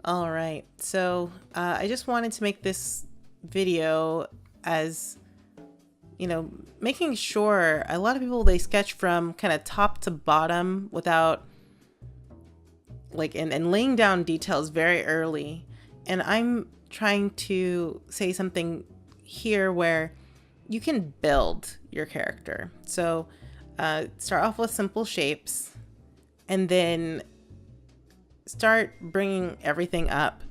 All right, so I just wanted to make this video as, making sure a lot of people, they sketch from kind of top to bottom without and laying down details very early. And I'm trying to say something here where you can build your character. So start off with simple shapes and then start bringing everything up.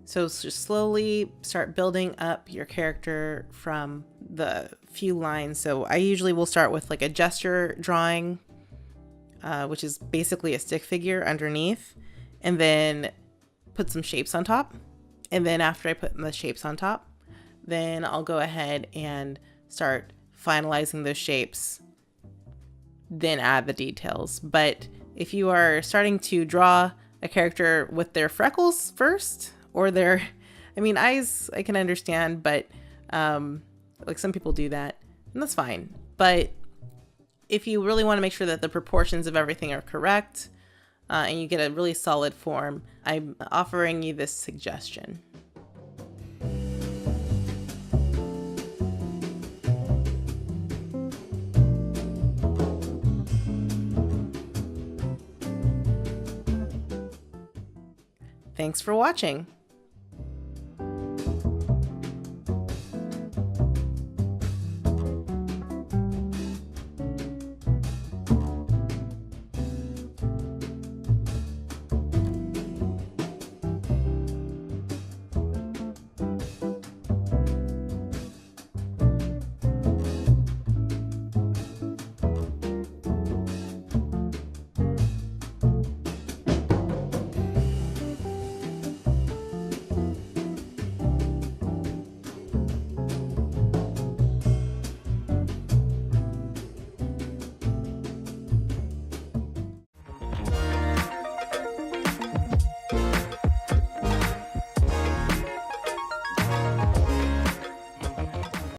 So just slowly start building up your character from the few lines. So I usually will start with like a gesture drawing, which is basically a stick figure underneath, and then put some shapes on top. And then after I put the shapes on top, then I'll go ahead and start finalizing those shapes, then add the details. But if you are starting to draw a character with their freckles first, or their, eyes, I can understand, but like some people do that, and that's fine. But if you really want to make sure that the proportions of everything are correct, and you get a really solid form, I'm offering you this suggestion. Thanks for watching.